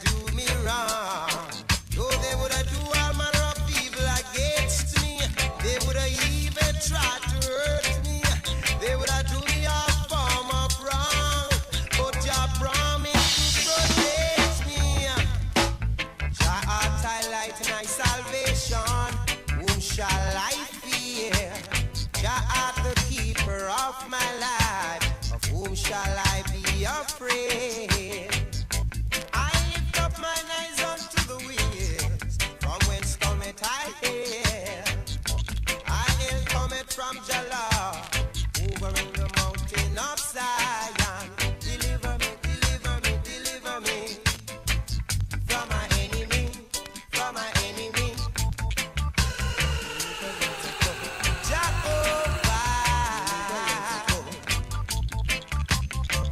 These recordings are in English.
do me wrong. Though they would do all manner of evil against me. They would even try to hurt me. They would do me all form of wrong. But Jah promised to protect me. Jah art I light and I salvation. Whom shall I fear? Jah art the keeper of my life. Of whom shall I be afraid? I lift up mine eyes unto the hills, from whence cometh I help. I help cometh from Jah Lord, over in the mountain of Zion. Deliver me, deliver me, deliver me from my enemy, from my enemy. Jehovah,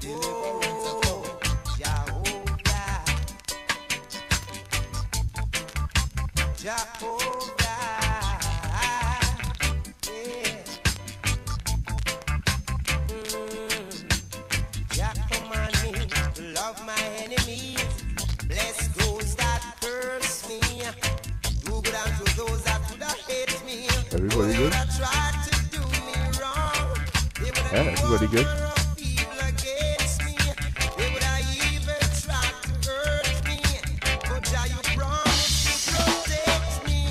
oh, Jehovah, Jehovah, yeah. Jah command me to love my enemies, bless those that curse me, do good unto those that would hate me. Everybody good? Try to do me wrong. They would Yeah, everybody good? evil against me. They would even try to hurt me. But Jah, you promise to protect me.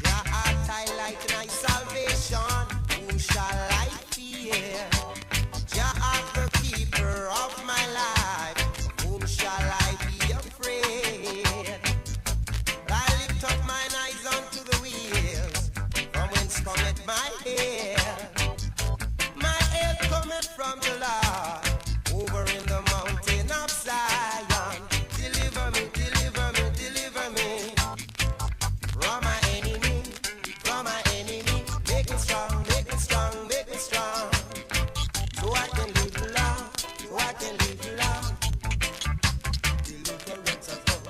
Jah art I light and I salvation. Who shall I fear? Jah art the keeper of my life. Whom shall I be afraid? I lift up mine eyes unto the wheels, from whence cometh my help. My help cometh from the Lord, over in the mountain of Zion. Deliver me, deliver me, deliver me from my enemy, from my enemy. Make me strong, make me strong, make me strong, so I can live long, so I can live long. Deliverance of God.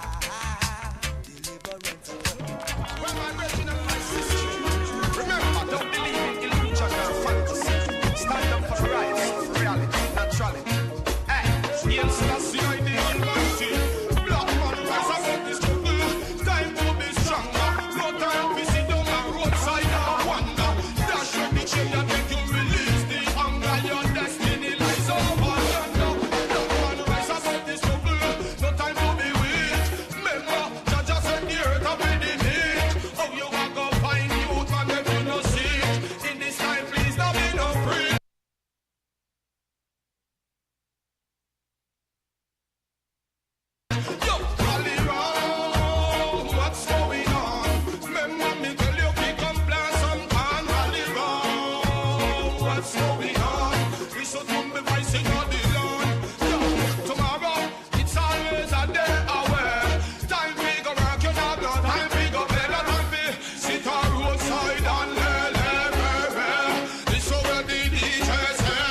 Jehovah, deliverance of God. Well, my brethren and my sisters, remember, don't believe in illusion or fantasy. Stand up for the rights, reality, naturality. Hey, Hail Selassie, I the Almighty. Black man rise above the struggle. Time to be stronger. No time to sit down on roadside and wonder. Dash with the chain and make you release the anger. Your destiny lies over yonder. Black man rise above the struggle. No time to be weak. Remember, Jah just said the earth up in the heat. Oh, you are gonna find youth and them you no see. In this time, please don't be no free. Yo, rally round, what's going on? Remember me tell you we come plan some can. Rally round, what's going on? Listen to me voice in all the land. Yo, tomorrow, it's always a day away. Time we go work, you know, no time we go play, no time we sit on roadside and lay. This over the DJ say,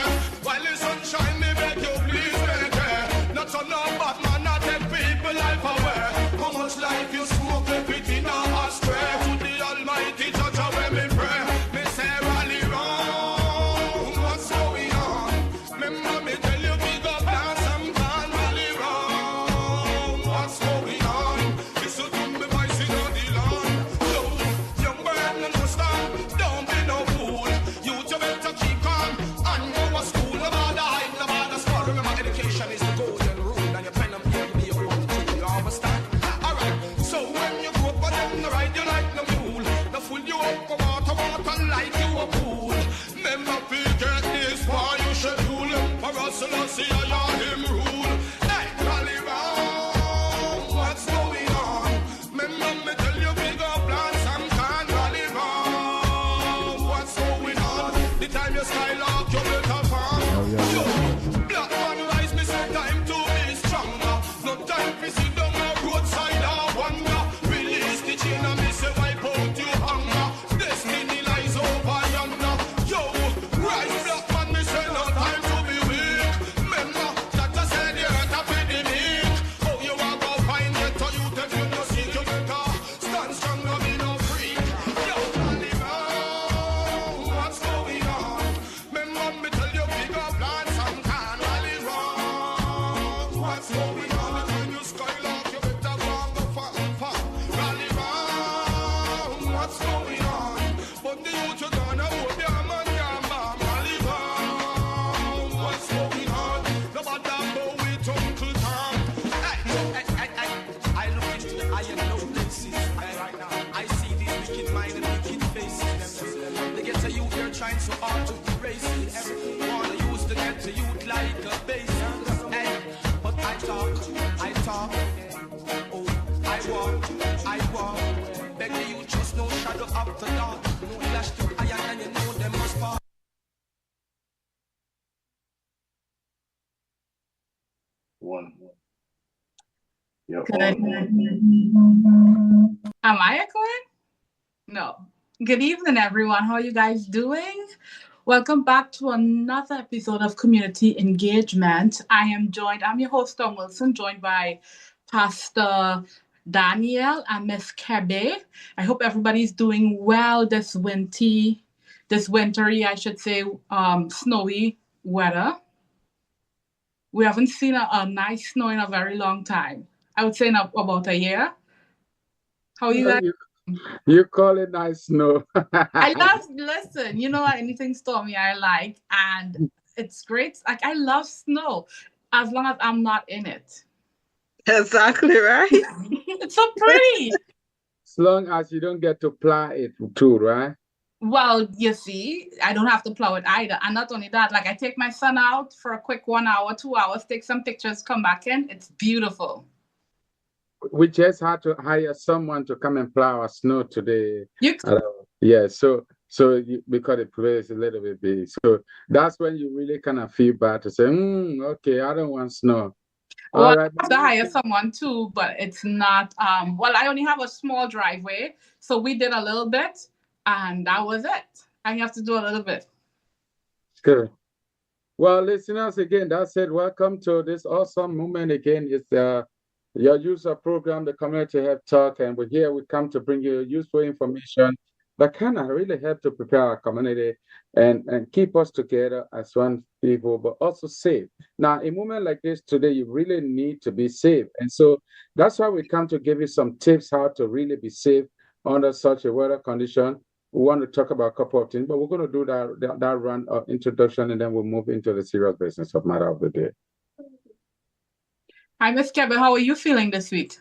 while the sunshine me make you please make it. Not on no bad man, not take people life away. How much life you smoke, the pity now astray. To the Almighty Judge, when me pray, me say rally round, what's going on? Remember me tell you we go plan some can. Rally round, what's going on? Listen to me voice in all the land. Yo, young man and stand, don't be no fool. You better keep calm and go to school. No matter height, no matter score. Remember education is the golden rule, and your pen and paper be your own tool. You understand? Alright, so when you grow up, then ride you like no mule. No fool you up for water like you a pool. Remember, we get this why you schedule. For us, Selassie, I him rule. Hey, rally round, what's going on? Remember me tell you we go plan some can. Rally round, what's going on? The time you skylark, you better farm. Yo, black man rise, me say time to be stronger. No time to sit down on roadside and wonder. Release the chain and me say wipe out your hunger. Destiny lies over yonder. Yo, rise black man, me say no time to be weak. Remember, I am no places. I see these wicked mind and wicked faces. They get to you, they're trying so hard to erase it. Wanna use to get to youth like a base. Hey, but I talk, oh, I walk. Beg the youth, just no shadow up to dark. No flash to iron and you know them must fall. One. You're Good. on. Am I echoing? No. Good evening, everyone. How are you guys doing? Welcome back to another episode of Community Engagement. I'm your host, Tom Wilson, joined by Pastor Daniel and Miss Kebe. I hope everybody's doing well this wintry, I should say, snowy weather. We haven't seen a nice snow in a very long time. I would say in about a year. How are you guys? You call it nice snow. Listen, anything stormy I like, and it's great. Like, I love snow as long as I'm not in it. Exactly right. It's so pretty. As long as you don't get to plow it too, right? Well, you see, I don't have to plow it either. And not only that, like, I take my son out for a quick 1 hour, 2 hours, take some pictures, come back in. It's beautiful. We just had to hire someone to come and plow our snow today. Yeah, so because the place is a little bit big. So that's when you really kind of feel bad to say, okay, I don't want snow. Well, All right. I have to hire someone too, but it's not, I only have a small driveway. So we did a little bit and that was it. And you have to do a little bit. Good. Well, listeners, again, that said, welcome to this awesome moment again. It's your user program, the Community Health Talk, and we come to bring you useful information that kind of really help to prepare our community and keep us together as one people, but also safe. Now, a moment like this today, you really need to be safe. And so that's why we come to give you some tips how to really be safe under such a weather condition. We want to talk about a couple of things, but we're going to do that run of introduction, and then we'll move into the serious business of matter of the day. Hi, Miss Kebe. How are you feeling this week?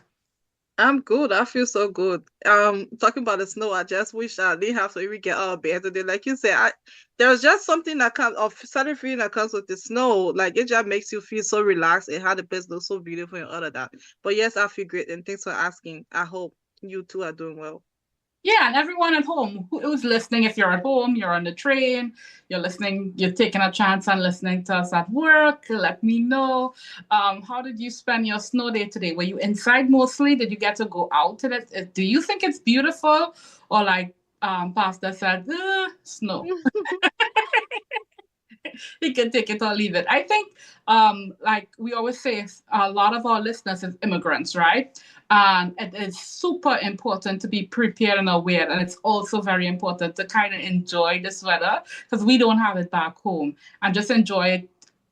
I'm good. I feel so good. Talking about the snow, I just wish I didn't have to even get out of bed today. Like you said, there's just something that comes of certain feeling that comes with the snow. Like, it just makes you feel so relaxed and how the place looks so beautiful and all of that. But yes, I feel great, and thanks for asking. I hope you two are doing well. Yeah, and everyone at home who's listening, if you're at home, you're on the train, you're listening, you're taking a chance and listening to us at work, let me know. How did you spend your snow day today? Were you inside mostly? Did you get to go out to it? Do you think it's beautiful? Or like Pastor said, snow. You can take it or leave it. I think, like we always say, a lot of our listeners is immigrants, right? And it is super important to be prepared and aware. And it's also very important to kind of enjoy this weather because we don't have it back home, and just enjoy it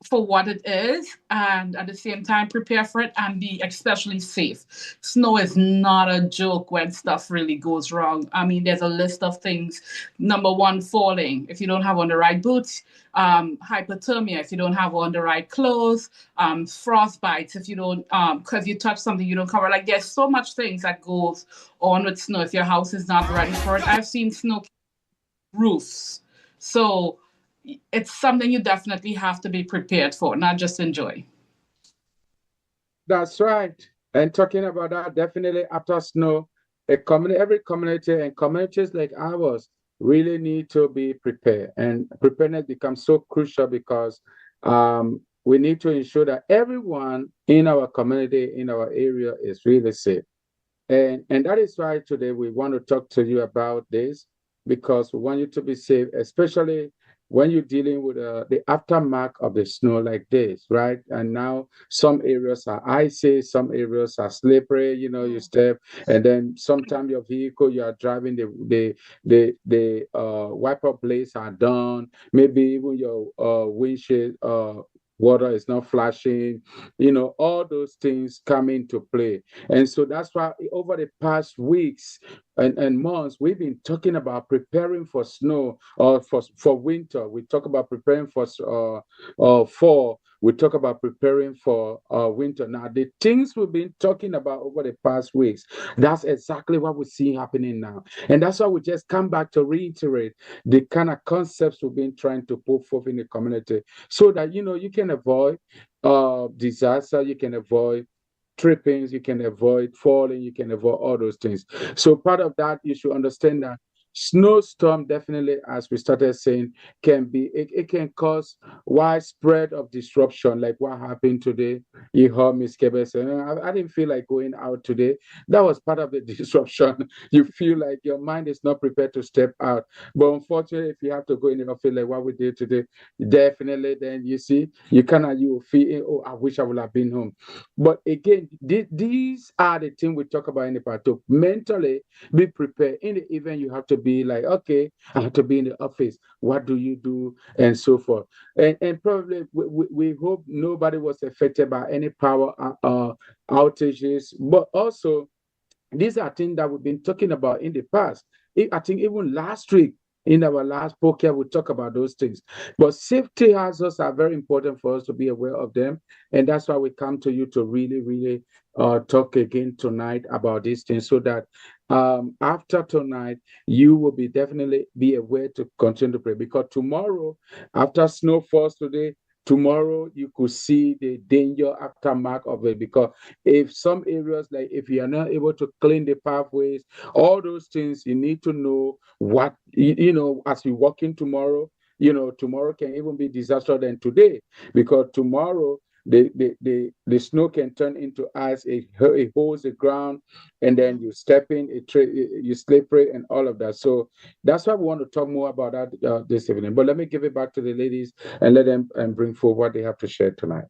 for what it is, and at the same time prepare for it and be especially safe. Snow is not a joke when stuff really goes wrong. I mean, there's a list of things. Number one, falling if you don't have on the right boots, hypothermia if you don't have on the right clothes, frost bites if you don't, because you touch something you don't cover. Like, there's so much things that goes on with snow if your house is not ready for it. I've seen snow roofs. So it's something you definitely have to be prepared for, not just enjoy. That's right. And talking about that, definitely after snow, every community and communities like ours really need to be prepared. And preparedness becomes so crucial because we need to ensure that everyone in our community, in our area, is really safe. And that is why today we want to talk to you about this, because we want you to be safe, especially when you're dealing with the aftermath of the snow like this, right? And now some areas are icy, some areas are slippery, you step, and then sometimes your vehicle you are driving, the wiper blades are done, maybe even your windshield water is not flashing, all those things come into play. And so that's why over the past weeks, and months, we've been talking about preparing for snow or for winter. We talk about preparing for fall. We talk about preparing for winter. Now, the things we've been talking about over the past weeks, that's exactly what we see happening now. And that's why we just come back to reiterate the kind of concepts we've been trying to put forth in the community so that, you can avoid disaster, you can avoid trippings, you can avoid falling, you can avoid all those things. So part of that, you should understand that snowstorm definitely, as we started saying, it can cause widespread of disruption, like what happened today. You heard Miss Kebe saying, I didn't feel like going out today. That was part of the disruption. You feel like your mind is not prepared to step out. But unfortunately, if you have to go in the office like what we did today, definitely then you see, you feel, oh, I wish I would have been home. But again, these are the things we talk about in the part of mentally be prepared. In the event you have to be like, okay, I have to be in the office. What do you do? And so forth. And probably we hope nobody was affected by any power outages, but also these are things that we've been talking about in the past. I think even last week in our last podcast, we talk about those things. But safety hazards are very important for us to be aware of them. And that's why we come to you to really, really talk again tonight about these things so that after tonight, you will be definitely be aware to continue to pray. Because tomorrow, after snow falls today, tomorrow you could see the danger aftermath of it. Because if some areas, like if you are not able to clean the pathways, all those things, you need to know what, as you walk in tomorrow, tomorrow can even be disastrous than today. Because tomorrow, the snow can turn into ice, it holds the ground, and then you step in, you slippery and all of that. So that's why we want to talk more about that this evening. But let me give it back to the ladies and let them bring forward what they have to share tonight.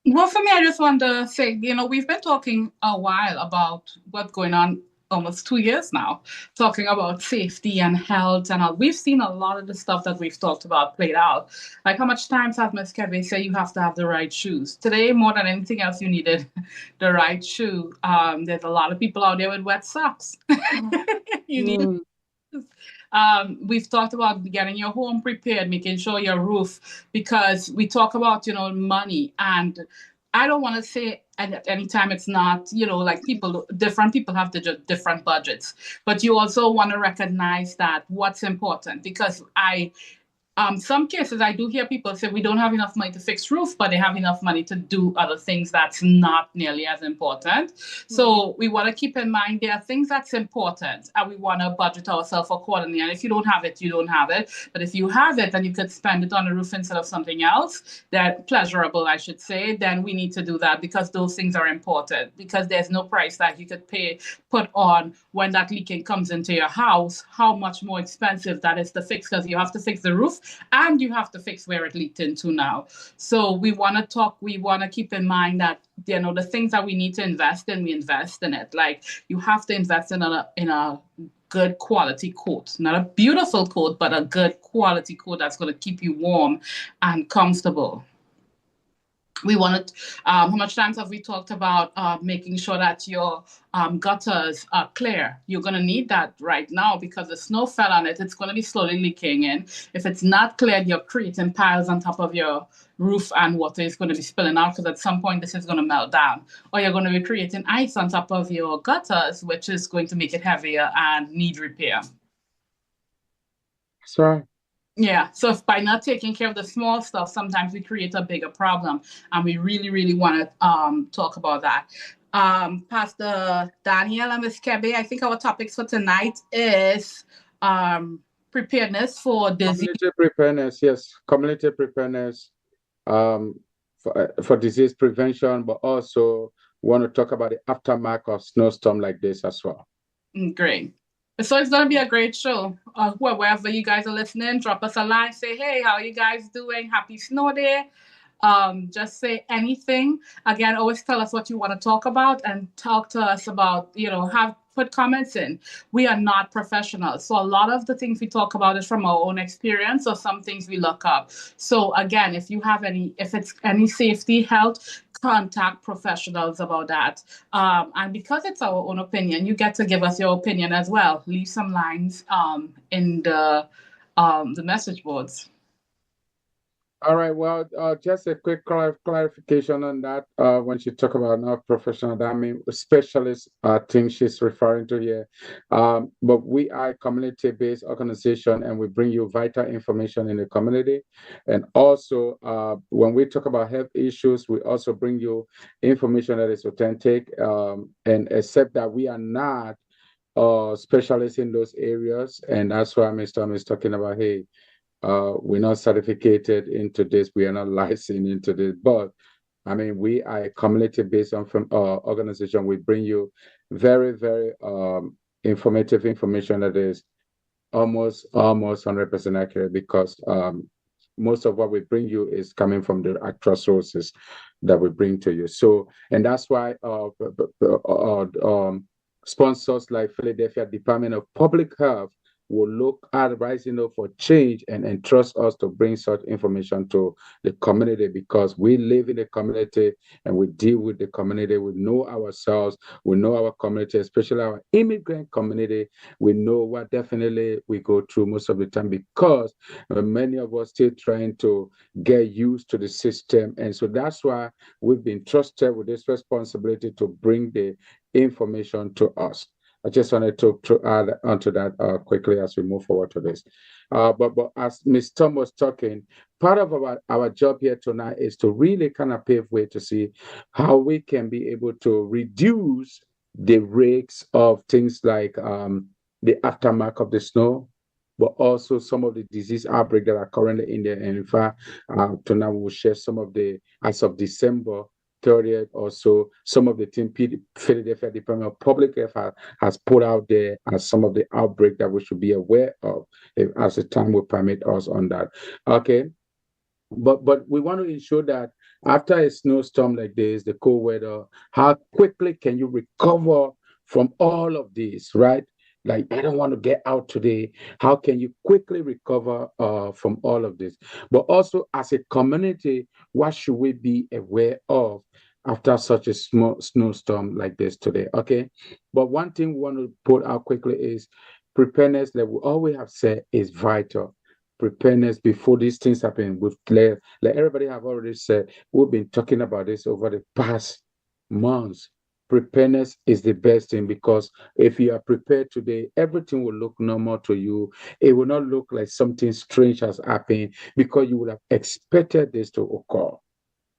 Well, for me, I just want to say, we've been talking a while about what's going on, almost 2 years now, talking about safety and health and all. We've seen a lot of the stuff that we've talked about played out. Like how much times have Miss Kevin say you have to have the right shoes? Today, more than anything else, you needed the right shoe. There's a lot of people out there with wet socks. You need. We've talked about getting your home prepared, making sure your roof, because we talk about, money. And I don't want to say at any time it's not, like different people have different budgets. But you also want to recognize that what's important, because some cases I do hear people say we don't have enough money to fix roof, but they have enough money to do other things that's not nearly as important. So we want to keep in mind there are things that's important, and we want to budget ourselves accordingly. And if you don't have it, you don't have it. But if you have it and you could spend it on the roof instead of something else, that pleasurable, I should say, then we need to do that, because those things are important. Because there's no price that you could put on when that leaking comes into your house, how much more expensive that is to fix, because you have to fix the roof and you have to fix where it leaked into now. So we want to keep in mind that, the things that we need to invest in, we invest in it. Like you have to invest in a good quality coat, not a beautiful coat, but a good quality coat that's going to keep you warm and comfortable. We wanted, how much times have we talked about making sure that your gutters are clear? You're going to need that right now because the snow fell on it. It's going to be slowly leaking in. If it's not cleared, you're creating piles on top of your roof and water is going to be spilling out, because at some point this is going to melt down. Or you're going to be creating ice on top of your gutters, which is going to make it heavier and need repair. That's right. Yeah, so if by not taking care of the small stuff, sometimes we create a bigger problem, and we really, really want to talk about that. Pastor Daniel and Ms. Kebe, I think our topics for tonight is preparedness for disease. Community preparedness, yes, community preparedness for disease prevention, but also want to talk about the aftermath of snowstorm like this as well. Great. So it's going to be a great show. Wherever you guys are listening, drop us a line. Say, hey, how are you guys doing? Happy snow day. Just say anything. Again, always tell us what you want to talk about, and talk to us about, put comments in. We are not professionals. So a lot of the things we talk about is from our own experience, or some things we look up. So again, if it's any safety, health, contact professionals about that. And because it's our own opinion, you get to give us your opinion as well. Leave some lines in the message boards. All right. Well, just a quick clarification on that. When she talk about not professional, that means specialist. I think she's referring to here. But we are a community-based organization, and we bring you vital information in the community. And also, when we talk about health issues, we also bring you information that is authentic. And except that we are not specialists in those areas, and that's why Mr. Tom is talking about, hey, we're not certificated into this, we are not licensed into this, but I mean, we are a community-based organization. We bring you very, very informative information that is almost 100% accurate, because most of what we bring you is coming from the actual sources that we bring to you. So, and that's why sponsors like Philadelphia Department of Public Health will look at rising up for change and entrust us to bring such information to the community, because we live in the community and we deal with the community. We know ourselves, we know our community, especially our immigrant community. We know what definitely we go through most of the time, because many of us still trying to get used to the system. And so that's why we've been trusted with this responsibility to bring the information to us. I just wanted to add onto that quickly as we move forward to this. But as Ms. Tom was talking, part of our job here tonight is to really kind of pave way to see how we can be able to reduce the risks of things like the aftermath of the snow, but also some of the disease outbreak that are currently in there. And in fact, tonight we will share some of the, as of December 30th or so, some of the things Philadelphia Department of Public Health has put out there as some of the outbreak that we should be aware of, as the time will permit us on that. Okay. But we want to ensure that after a snowstorm like this, the cold weather, how quickly can you recover from all of this, right? Like, I don't want to get out today. How can you quickly recover from all of this? But also, as a community, what should we be aware of after such a small snowstorm like this today? Okay. But one thing we want to put out quickly is preparedness, like we always have said, is vital. Preparedness before these things happen. With like everybody have already said, we've been talking about this over the past months. Preparedness is the best thing, because if you are prepared today, everything will look normal to you. It will not look like something strange has happened, because you would have expected this to occur.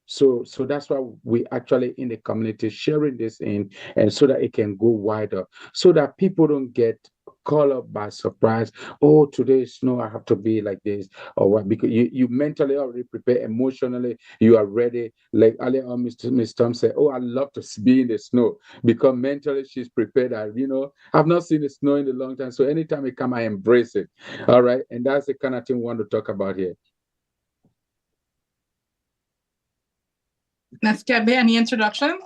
So that's why we actually in the community sharing this in, and so that it can go wider, so that people don't get caught up by surprise. Oh, today is snow, I have to be like this or what? Because you mentally already prepare, emotionally you are ready. Like earlier on, Miss Tom said, oh, I love to be in the snow, because mentally she's prepared. I've not seen the snow in a long time, so anytime it come, I embrace it. All right, and that's the kind of thing we want to talk about here. Let's get any introduction.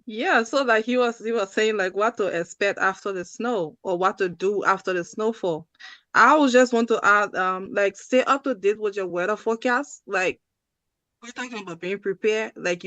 Yeah, so like he was saying like what to expect after the snow, or what to do after the snowfall. I would just want to add like stay up to date with your weather forecast. Like we're talking about being prepared. Like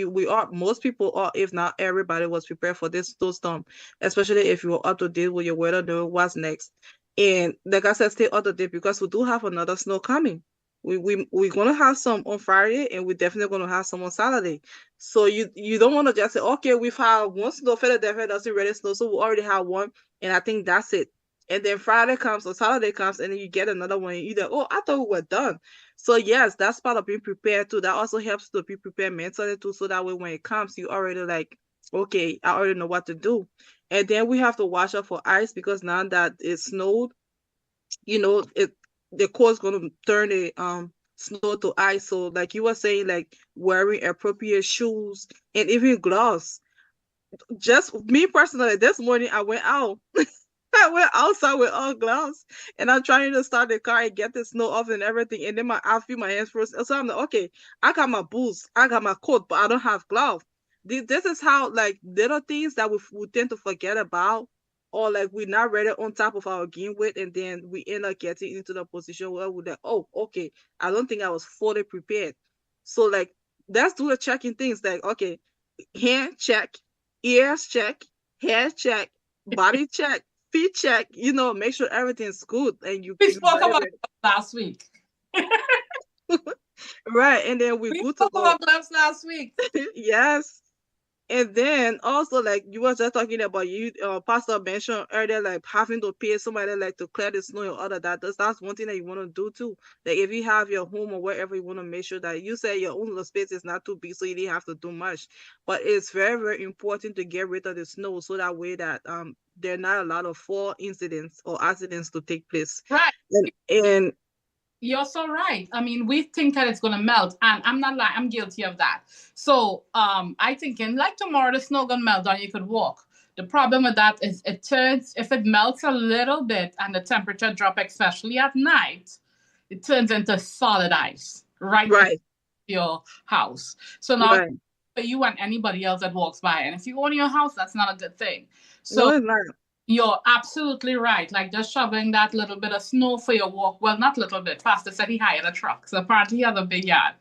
most people are, if not everybody, was prepared for this snowstorm, especially if you were up to date with your weather, knowing what's next. And like I said, stay up to date, because we do have another snow coming. We're gonna have some on Friday, and we're definitely gonna have some on Saturday. So you don't want to just say, okay, we've had one snow, Philadelphia doesn't really snow, so we already have one, and I think that's it. And then Friday comes or Saturday comes, and then you get another one. And you're like, oh, I thought we were done. So yes, that's part of being prepared too. That also helps to be prepared mentally too, so that way when it comes, you already like, okay, I already know what to do. And then we have to watch out for ice, because now that it snowed, the cold's gonna turn the snow to ice. So like you were saying, like wearing appropriate shoes and even gloves. Just me personally, this morning I went out. I went outside with all gloves, and I'm trying to start the car and get the snow off and everything. And then I feel my hands first. So I'm like, okay, I got my boots, I got my coat, but I don't have gloves. This is how like little things that we tend to forget about, or like we're not ready on top of our game with, and then we end up getting into the position where we're like, oh, okay, I don't think I was fully prepared. So like let's do the checking things like, okay, hand check, ears check, hair check, body check, feet check, make sure everything's good and We you spoke very about ready. last week. Right, and then we're We good to spoke go. about gloves last week. Yes. And then also, like you were just talking about, you Pastor mentioned earlier, like having to pay somebody like to clear the snow or other that's one thing that you want to do too. Like if you have your home or wherever, you want to make sure that you say your own little space is not too big, so you didn't have to do much. But it's very, very important to get rid of the snow so that way that there are not a lot of fall incidents or accidents to take place. Right. And You're so right. I mean, we think that it's gonna melt, and I'm not like I'm guilty of that. So I thinking like tomorrow the snow gonna melt and you could walk. The problem with that is it turns if it melts a little bit and the temperature drop, especially at night, it turns into solid ice right in right, your house. So now right. for you and anybody else that walks by, and if you own your house, that's not a good thing. No, So it's not. you're absolutely right. Like just shoveling that little bit of snow for your walk. Well, not little bit. Pastor said he hired a truck. So apparently he has a big yard.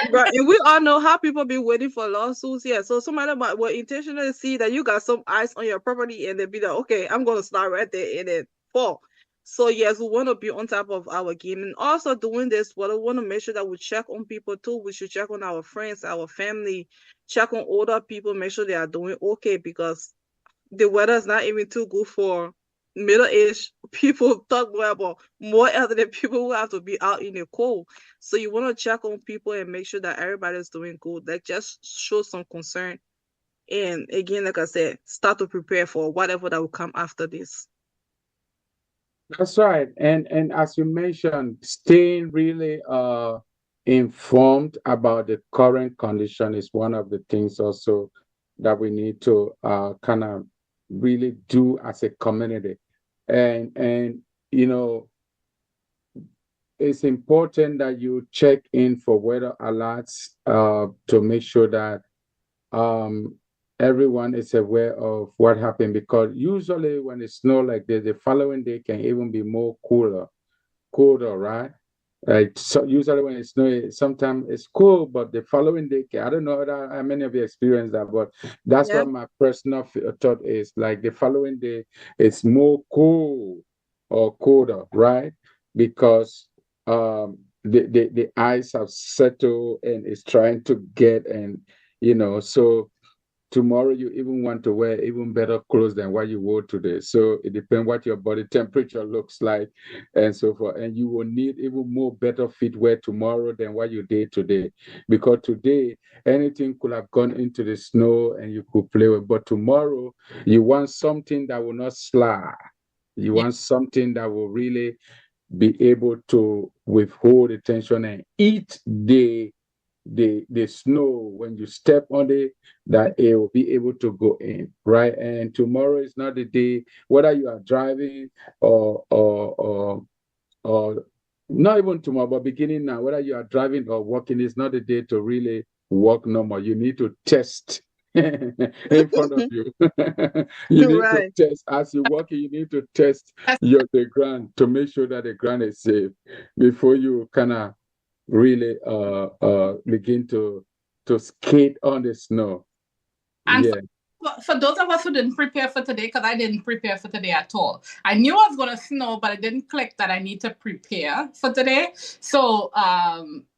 Right, and we all know how people be waiting for lawsuits. Yeah, so somebody might will intentionally see that you got some ice on your property, and they be like, "Okay, I'm gonna start right there," and then fall. So yes, we want to be on top of our game, and also doing this, we want to make sure that we check on people too. We should check on our friends, our family, check on older people, make sure they are doing okay because the weather is not even too good for middle-aged people. Talk more about more elderly people who have to be out in the cold. So you want to check on people and make sure that everybody's doing good. Like just show some concern. And again, like I said, start to prepare for whatever that will come after this. That's right. And as you mentioned, staying really informed about the current condition is one of the things also that we need to kind of really do as a community. And you know, it's important that you check in for weather alerts to make sure that um, everyone is aware of what happened, because usually when it snow like this, the following day can even be more colder, right? Like so usually when it's snowy, sometimes it's cool, but the following day, I don't know how many of you experience that, but that's Yeah. what my personal thought is. Like the following day, it's more cool or colder, right? Because the ice have settled and it's trying to get, and so tomorrow you even want to wear even better clothes than what you wore today. So it depends what your body temperature looks like and so forth. And you will need even more better footwear tomorrow than what you did today. Because today anything could have gone into the snow and you could play with. But tomorrow you want something that will not slide. You Yeah. want something that will really be able to withhold the tension and eat the snow when you step on it, that it will be able to go in, right? And tomorrow is not the day, whether you are driving or not even tomorrow, but beginning now, whether you are driving or walking, is not the day to really walk normal. You need to test in front of you. You need to Right. test as you walk. You need to test the ground to make sure that the ground is safe before you kind of really begin to skate on the snow. And Yeah. for those of us who didn't prepare for today, because I didn't prepare for today at all. I knew I was going to snow, but it didn't click that I need to prepare for today. So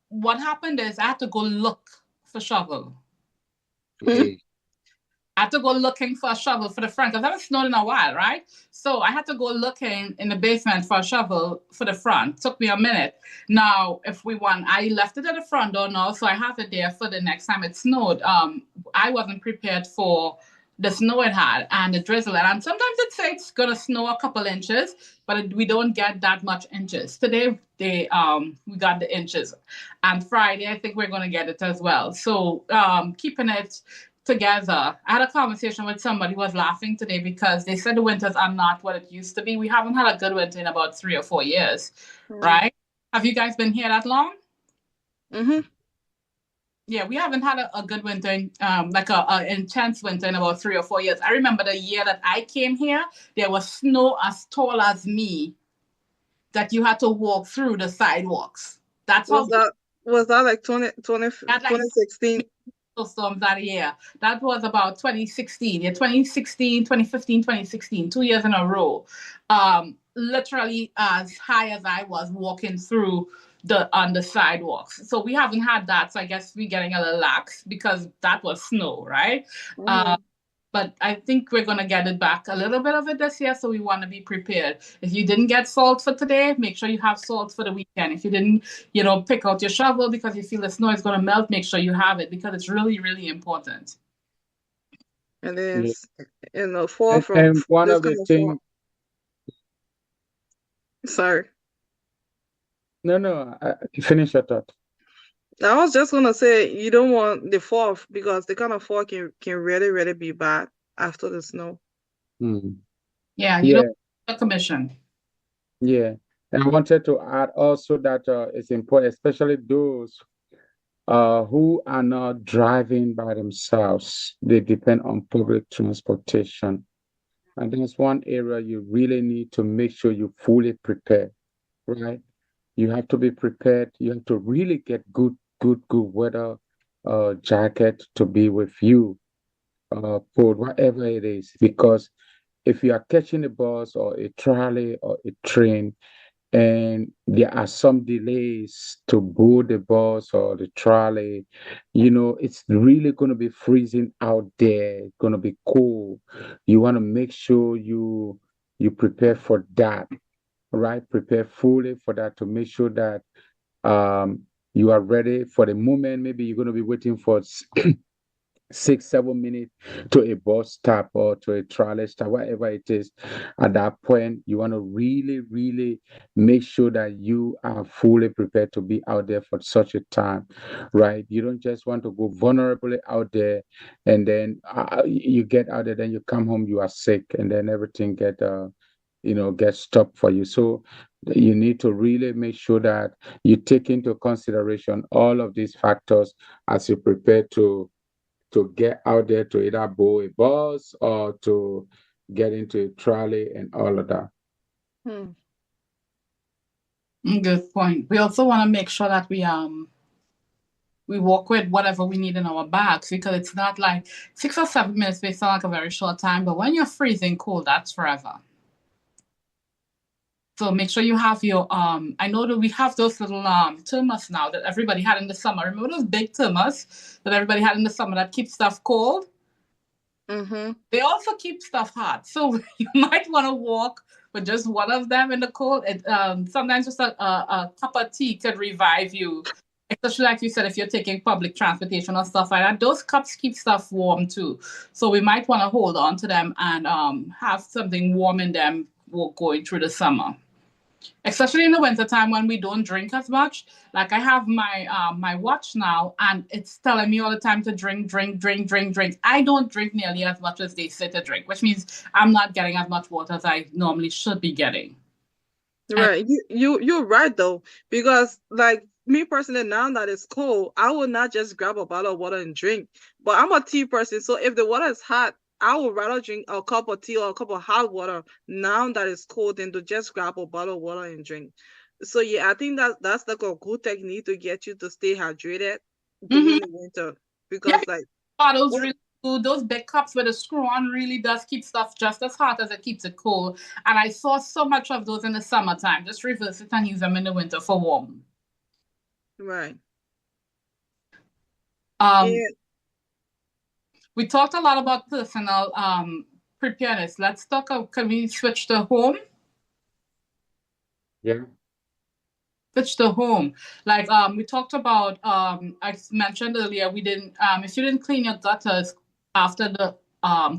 what happened is I had to go look for shovel. Hey. I had to go looking for a shovel for the front because I haven't snowed in a while, right? So I had to go looking in the basement for a shovel for the front. Took me a minute. Now, if we want, I left it at the front door now, so I have it there for the next time it snowed. I wasn't prepared for the snow it had and the drizzle, and sometimes it says it's gonna snow a couple inches, but we don't get that much inches. Today, we got the inches, and Friday I think we're gonna get it as well. So keeping it together. I had a conversation with somebody who was laughing today because they said the winters are not what it used to be. We haven't had a good winter in about 3 or 4 years, right? Have you guys been here that long? Mm-hmm. Yeah, we haven't had a good winter, like a intense winter in about 3 or 4 years. I remember the year that I came here, there was snow as tall as me that you had to walk through the sidewalks. That's how Was that Was that like 2016? Storms that year. That was about 2016. Yeah, 2016, 2015, 2016, 2 years in a row. Literally as high as I was walking through on the sidewalks. So we haven't had that. So I guess we're getting a little lax because that was snow, right? Mm-hmm. But I think we're going to get it back a little bit of it this year, so we want to be prepared. If you didn't get salt for today, make sure you have salt for the weekend. If you didn't, pick out your shovel because you feel the snow is going to melt, make sure you have it because it's really, really important. And then, Yeah. fall And, from and one this of the coming fall. things, Sorry. no, finish your thought. I was just gonna say you don't want the fall because the kind of fall can really, really be bad after the snow. Mm. Yeah, you Yeah, don't want a commission. yeah. And I wanted to add also that it's important, especially those who are not driving by themselves. They depend on public transportation. And that's one area you really need to make sure you fully prepare, right? You have to be prepared. You have to really get good weather jacket to be with you, for whatever it is. Because if you are catching a bus or a trolley or a train, and there are some delays to board the bus or the trolley, it's really going to be freezing out there. It's going to be cold. You want to make sure you prepare for that, right? Prepare fully for that to make sure that um, you are ready for the moment. Maybe you're going to be waiting for 6, 7 minutes to a bus stop or to a trolley stop, whatever it is. At that point, you want to really, really make sure that you are fully prepared to be out there for such a time, right? You don't just want to go vulnerably out there and then you get out there, then you come home, you are sick, and then everything get stopped for you. So you need to really make sure that you take into consideration all of these factors as you prepare to get out there to either board a bus or to get into a trolley and all of that. Hmm. Good point. We also want to make sure that we walk with whatever we need in our bags because it's not like 6 or 7 minutes may sound like a very short time, but when you're freezing cold, that's forever. So make sure you have your I know that we have those little thermos now that everybody had in the summer. Remember those big thermos that everybody had in the summer that keep stuff cold? Mm-hmm. They also keep stuff hot. So you might want to walk with just one of them in the cold. Sometimes just a cup of tea could revive you. Especially like you said, if you're taking public transportation or stuff like that, those cups keep stuff warm too. So we might want to hold on to them and have something warm in them going through the summer. Especially in the wintertime when we don't drink as much. Like I have my watch now and it's telling me all the time to drink, drink, drink, drink, drink. I don't drink nearly as much as they say to drink, which means I'm not getting as much water as I normally should be getting. Right. You're right though, because like me personally, now that it's cold, I will not just grab a bottle of water and drink. But I'm a tea person, so if the water is hot, I would rather drink a cup of tea or a cup of hot water now that it's cold than to just grab a bottle of water and drink. So yeah, I think that's like a good technique to get you to stay hydrated Mm-hmm. during the winter. Yeah, Because like bottles what really do. Those big cups with a screw on really does keep stuff just as hot as it keeps it cold. And I saw so much of those in the summertime. Just reverse it and use them in the winter for warm. right. Um, And we talked a lot about personal preparedness. Let's talk. Can we switch to home? Yeah. Switch to home. Like we talked about. I mentioned earlier. We didn't. If you didn't clean your gutters after the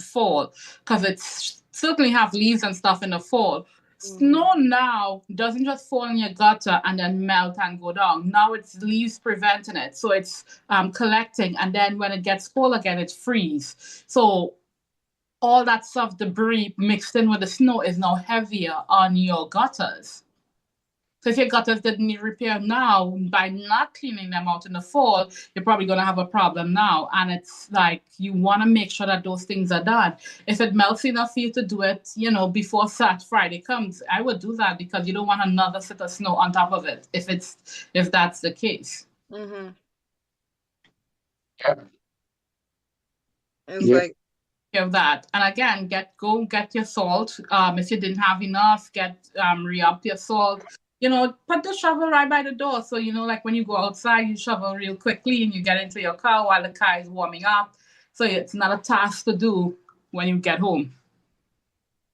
fall, because it's certainly have leaves and stuff in the fall. mhm. Snow now doesn't just fall in your gutter and then melt and go down. Now it's leaves preventing it, so it's collecting, and then when it gets cold again, it freeze. So all that soft debris mixed in with the snow is now heavier on your gutters. So if your gutters didn't need repair now, by not cleaning them out in the fall, you're probably going to have a problem now. And it's like you want to make sure that those things are done. If it melts enough for you to do it, before Friday comes, I would do that because you don't want another set of snow on top of it. If that's the case. Mm-hmm. Yeah. It's Yeah. like, Of that. And again, get your salt. If you didn't have enough, re-up your salt. Put the shovel right by the door. So like when you go outside, you shovel real quickly and you get into your car while the car is warming up. So it's not a task to do when you get home.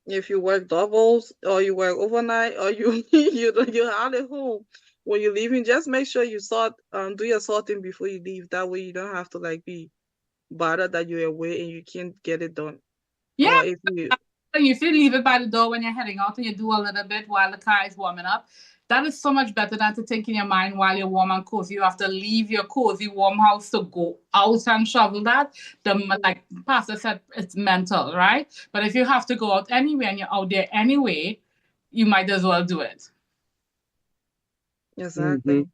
if you work doubles or you work overnight or you're out at home when you're leaving, just make sure you do your sorting before you leave. That way you don't have to like be bothered that you're away and you can't get it done. Yeah. Or If you leave it by the door when you're heading out and you do a little bit while the car is warming up, that is so much better than to think in your mind while you're warm and cozy. You have to leave your cozy, warm house to go out and shovel that. Like Pastor said, it's mental, right? But if you have to go out anyway and you're out there anyway, you might as well do it. exactly. Mhm.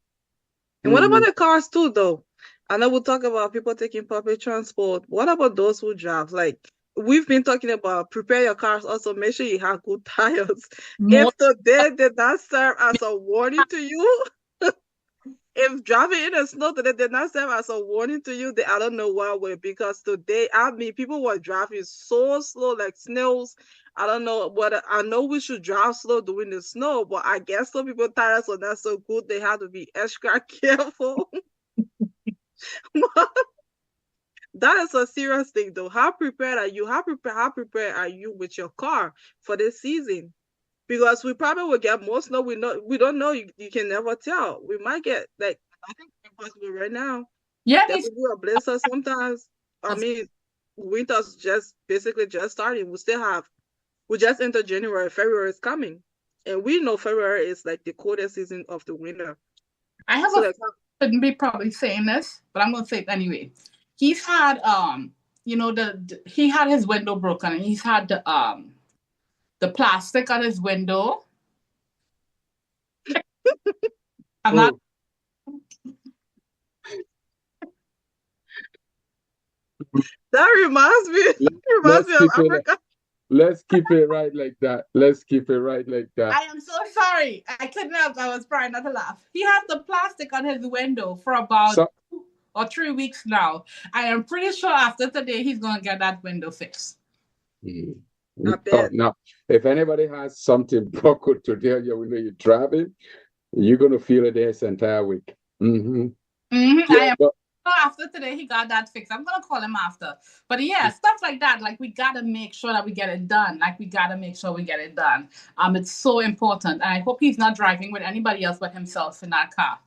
And what about Mhm. the cars too, though? I know we'll talk about people taking public transport. What about those who drive? Like we've been talking about prepare your cars. Also, make sure you have good tires. More If the day did not serve as a warning to you, if driving in the snow today did not serve as a warning to you, then I don't know what will. Because today, I mean, people were driving so slow, like snails. I don't know what. I know we should drive slow during the snow, but I guess some people tires are not so good. They have to be extra careful. That is a serious thing, though. How prepared are you? How prepared are you with your car for this season? Because we probably will get more snow. We don't know. You can never tell. We might get like I think impossible right now. yeah, There could be a blizzard sometimes. I mean, winter's just basically just starting. We just entered January. February is coming, and we know February is like the coldest season of the winter. I have So a like, shouldn't be probably saying this, but I'm gonna say it anyway. He's had he had his window broken and he's had the plastic on his window. I'm not Oh, that reminds me. Reminds let's me of keep it. Africa. Let's keep it right like that. Let's keep it right like that. I am so sorry. I couldn't help. I was trying not to laugh. He has the plastic on his window for about So 2 or 3 weeks now. I am pretty sure after today he's gonna get that window fixed. mm, I oh, bet. now, if anybody has something broken to tell you when you're driving, you're gonna feel it this entire week. Hmm. I Yeah, am but after today he got that fixed. I'm gonna call him after. But yeah, stuff like that. Like we gotta make sure that we get it done. It's so important. And I hope he's not driving with anybody else but himself in that car.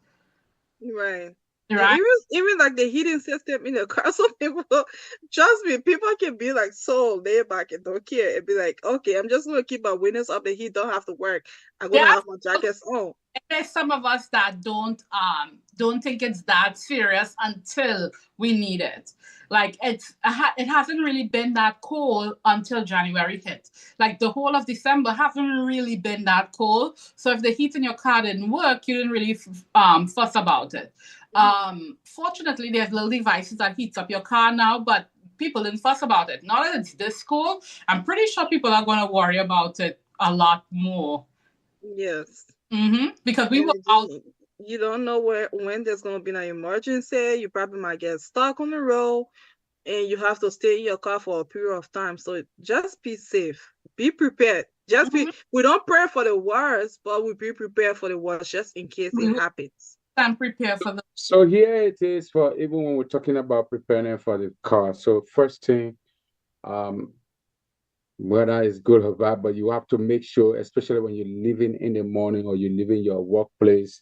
Right. And Right? even like the heating system in the car, some people trust me, people can be like so laid back and don't care and be like, okay, I'm just gonna keep my windows up, the heat don't have to work. I'm gonna Yeah. have my jackets on. There's some of us that don't think it's that serious until we need it. Like it hasn't really been that cold until January hit. Like the whole of December haven't really been that cold. So if the heat in your car didn't work, you didn't really fuss about it. Fortunately, there's little devices that heats up your car now, but people didn't fuss about it. Now that it's this cold, I'm pretty sure people are going to worry about it a lot more. Yes. Because we And were out. you don't know when there's gonna be an emergency. You probably might get stuck on the road and you have to stay in your car for a period of time. So just be safe. Be prepared. We don't pray for the worst, but we be prepared for the worst just in case it We happens. can prepare for the. so here it is for even when we're talking about preparing for the car. So first thing, um, whether it's good or bad, but you have to make sure, especially when you're leaving in the morning or you're leaving your workplace,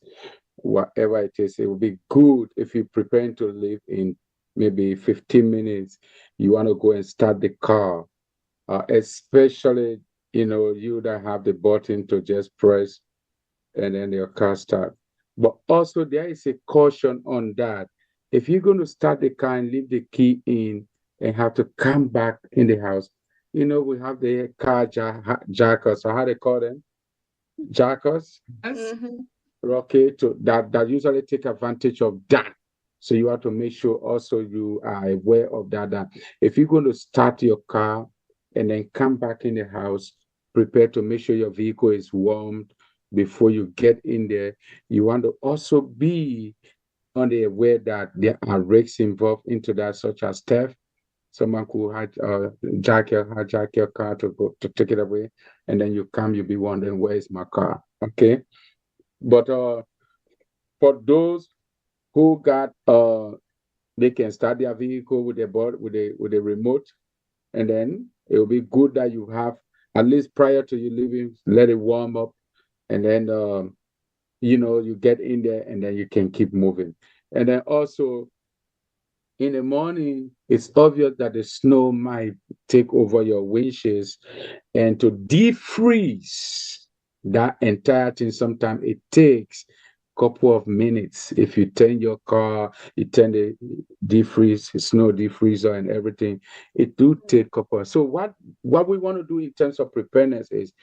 whatever it is, it would be good if you're preparing to leave in maybe 15 minutes. You want to go and start the car, especially you that have the button to just press and then your car start. But also there is a caution on that. If you're going to start the car and leave the key in and have to come back in the house, we have the car jackers, or how they call them, jackers, Mm-hmm. okay, that usually take advantage of that. So you have to make sure also you are aware of that if you're going to start your car and then come back in the house, prepare to make sure your vehicle is warmed before you get in there. You want to also be only aware that there are risks involved into that, such as theft. Someone could hijack your car to take it away, and then you come, you'll be wondering, where is my car? Okay. But for those who got they can start their vehicle with a remote, and then it will be good that you have, at least prior to you leaving, let it warm up, and then you get in there, and then you can keep moving. And then also in the morning, it's obvious that the snow might take over your windshields, and to defreeze that entire thing, sometimes it takes couple of minutes. If you turn your car, you turn the snow defreezer and everything, it do take couple. So what we want to do in terms of preparedness is,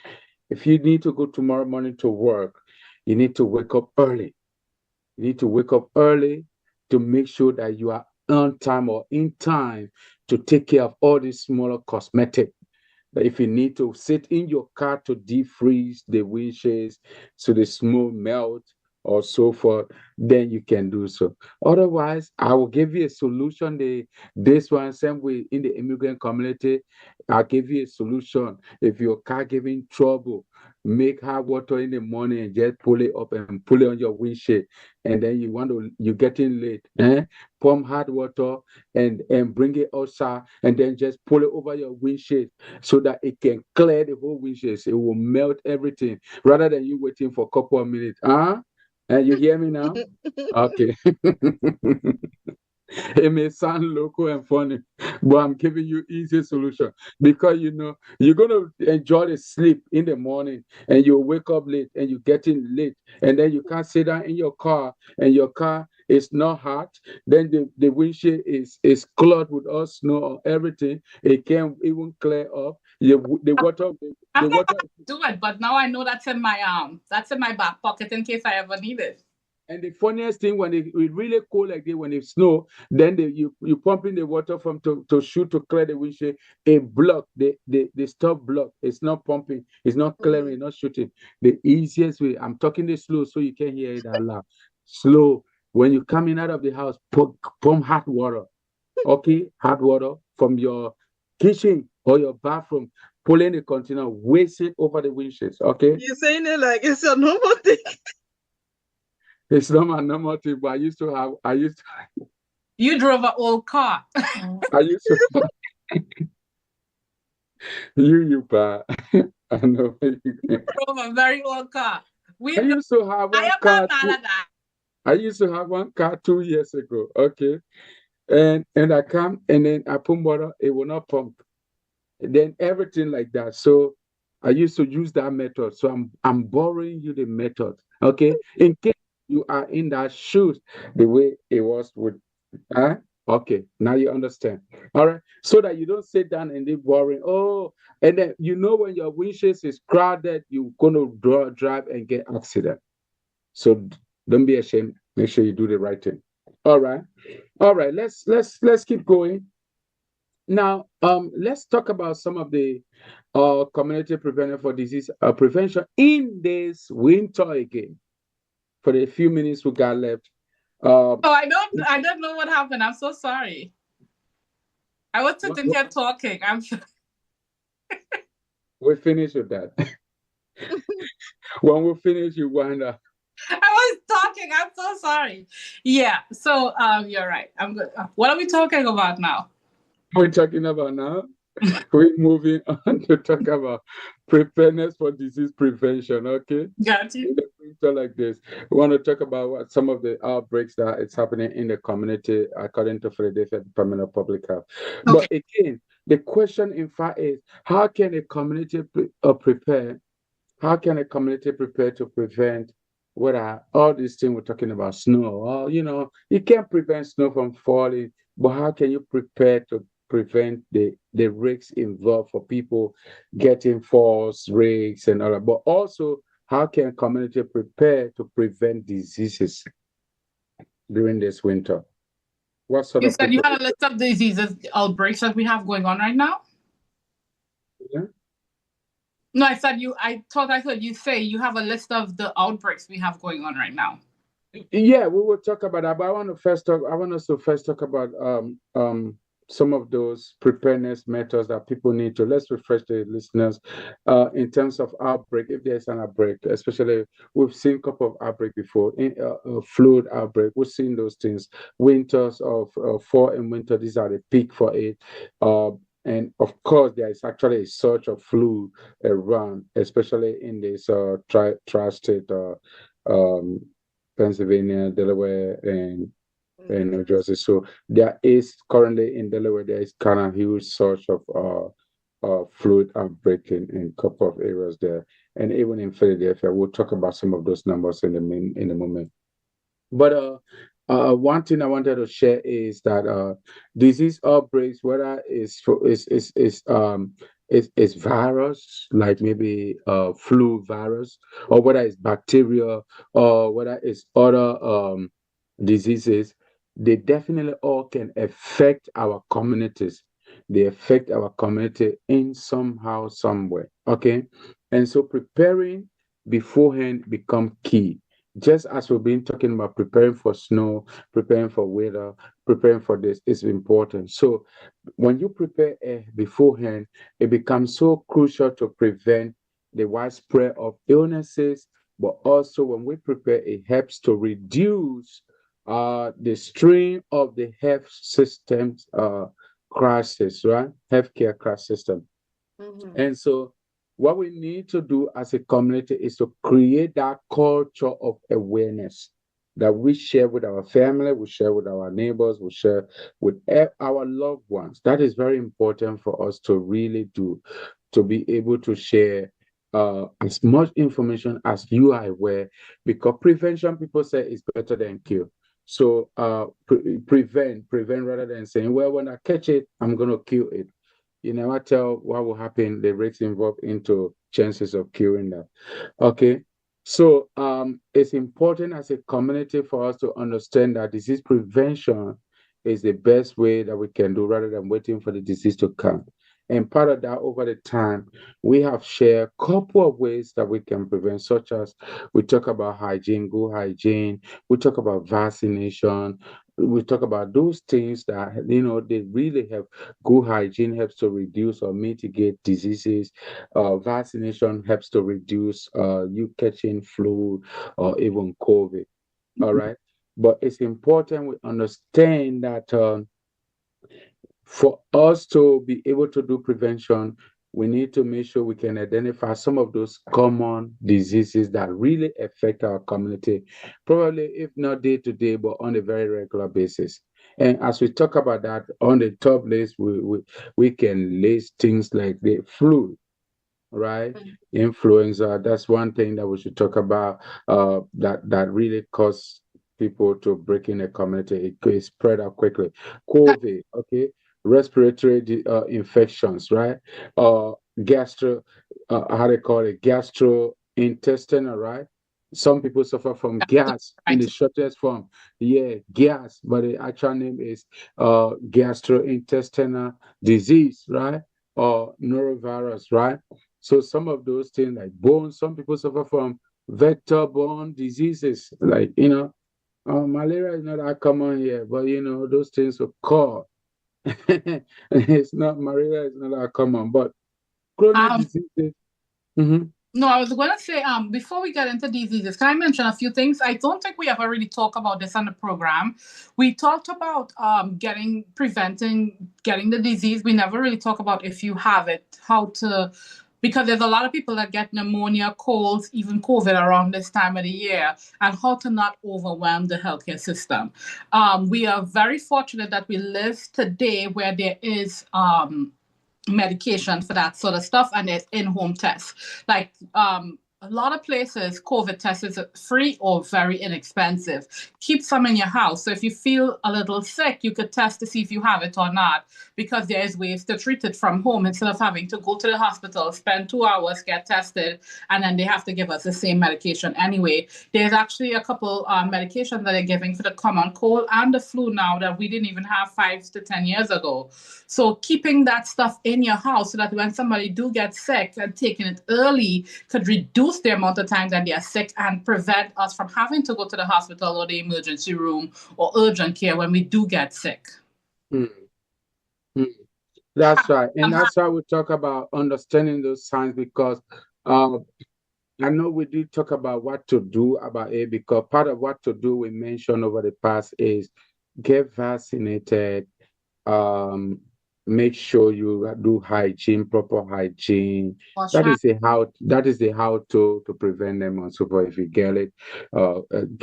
if you need to go tomorrow morning to work, you need to wake up early. You need to wake up early to make sure that you are on time or in time to take care of all these smaller cosmetic. That if you need to sit in your car to defreeze the windshields so the snow melt or so forth, then you can do so. Otherwise, I will give you a solution. This one, same way in the immigrant community, I'll give you a solution. If your car giving trouble, make hot water in the morning and just pull it up and pull it on your windshield. And then you're getting late. Pump hot water and bring it outside, and then just pull it over your windshield so that it can clear the whole windshield. It will melt everything rather than you waiting for a couple of minutes. And you hear me now? Okay. It may sound local and funny, but I'm giving you easy solution, because you're gonna enjoy the sleep in the morning, and you wake up late and you get in late, and then you can't sit down in your car, and your car is not hot. Then the windshield is clogged with all snow or everything. It can't even clear up. The water. I'm not gonna do it, but now I know that's in my back pocket in case I ever need it. And the funniest thing, when it really cold like this, when it snow, then you pump in the water from to shoot to clear the windshield. A block, the stop block. It's not pumping, it's not clearing, it's not shooting. The easiest way, I'm talking this slow so you can hear it out loud. Slow. When you coming out of the house, pump hot water. Okay, hot water from your kitchen or your bathroom. Pull in the container, waste it over the windshields. Okay. You're saying it like it's a normal thing. It's not my normal thing, but I used to. You drove an old car. I used to. you, pa. I know. You drove a very old car. I used to have one car. I used to have one car 2 years ago. Okay, and I come and then I put water. It will not pump. And then everything like that. So I used to use that method. So I'm borrowing you the method. Okay, in case you are in that shoes, the way it was with, okay, now you understand. All right, so that you don't sit down and be worrying. Oh, and then when your windshield is crowded, you're gonna drive and get accident. So don't be ashamed. Make sure you do the right thing. All right, Let's keep going. Now, let's talk about some of the community prevention for disease prevention in this winter again. For the few minutes we got left. I don't know what happened. I'm so sorry. I was sitting here talking. We finish with that. When we finish, you wind up. I was talking. I'm so sorry. Yeah. So you're right. I'm good. What are we talking about now? We're talking about now. We're moving on to talk about preparedness for disease prevention. Okay. Got you. Like this, we want to talk about some of the outbreaks that it's happening in the community according to Philadelphia Department of Public Health. Okay. But again, the question in fact is, how can a community prepare? How can a community prepare to prevent all these things we're talking about, snow? Or you can't prevent snow from falling, but how can you prepare to prevent the risks involved for people getting falls, risks, and all that? But also, how can community prepare to prevent diseases during this winter? What sort you of said you had a list of diseases, outbreaks that we have going on right now? Yeah. No, I thought I heard you say you have a list of the outbreaks we have going on right now. Yeah, we will talk about that, but I want us to first talk about some of those preparedness methods that people need to. Let's refresh the listeners in terms of outbreak. If there's an outbreak, especially we've seen a couple of outbreak before, flu outbreak. We've seen those things. Winters of fall and winter, these are the peak for it. Uh, and of course, there is actually a surge of flu around, especially in this tri-state. Um, Pennsylvania, Delaware, and New Jersey. So there is currently in Delaware there is kind of huge source of fluid outbreak in a couple of areas there, and even in Philadelphia. We'll talk about some of those numbers in a moment. But one thing I wanted to share is that disease outbreaks, whether is virus like maybe flu virus, or whether it's bacteria, or whether it's other diseases, they definitely all can affect our communities. They affect our community in somehow, some way. Okay, and so preparing beforehand become key, just as we've been talking about preparing for snow, preparing for weather, preparing for this is important. So when you prepare beforehand, it becomes so crucial to prevent the widespread of illnesses. But also, when we prepare, it helps to reduce the strain of the health systems crisis, right? Healthcare crisis system. Mhm. And so, what we need to do as a community is to create that culture of awareness that we share with our family, we share with our neighbors, we share with our loved ones. That is very important for us to really do, to be able to share as much information as you are aware, because prevention, people say, is better than cure. So prevent rather than saying, well, when I catch it, I'm going to kill it. You never tell what will happen, the risks involved into chances of curing that. Okay. So it's important as a community for us to understand that disease prevention is the best way that we can do rather than waiting for the disease to come. And part of that over the time, we have shared a couple of ways that we can prevent, such as we talk about hygiene, good hygiene, we talk about vaccination, we talk about those things that they really help. Good hygiene helps to reduce or mitigate diseases. Vaccination helps to reduce you catching flu or even COVID. All right. But it's important we understand that for us to be able to do prevention, we need to make sure we can identify some of those common diseases that really affect our community, probably if not day to day, but on a very regular basis. And as we talk about that, on the top list, we can list things like the flu, right? Mhm. Influenza. That's one thing that we should talk about. That really cause people to break in a community. It could spread out quickly. COVID, okay, respiratory infections, right? Gastro, how they call it, gastrointestinal, right? Some people suffer from gas in the Right. shortest form. Yeah, gas, but the actual name is gastrointestinal disease, right? Or norovirus, right? So some of those things like bones, some people suffer from vector-borne diseases, like malaria is not that common here, but those things occur. It's not malaria is not that common, but chronic Um, diseases. Mhm. No, I was going to say, before we get into diseases, can I mention a few things? I don't think we ever really talked about this on the program. We talked about getting the disease. We never really talk about if you have it, how to, because there's a lot of people that get pneumonia, colds, even COVID around this time of the year, and how to not overwhelm the healthcare system. We are very fortunate that we live today where there is medication for that sort of stuff, and there's in-home tests. Like a lot of places, COVID test is free or very inexpensive. Keep some in your house. So if you feel a little sick, you could test to see if you have it or not, because there's ways to treat it from home instead of having to go to the hospital, spend 2 hours, get tested, and then they have to give us the same medication anyway. There's actually a couple medications that they're giving for the common cold and the flu now that we didn't even have 5 to 10 years ago. So keeping that stuff in your house so that when somebody do get sick and taking it early could reduce reduce the amount of time that they are sick and prevent us from having to go to the hospital or the emergency room or urgent care when we do get sick. Mm, mm. That's right. And that's why we talk about understanding those signs, because uh, I know we did talk about what to do about it, because part of what to do we mentioned over the past is get vaccinated, um, make sure you do hygiene, proper hygiene. That is the how. That is the how to prevent them. And so forth. If you get it,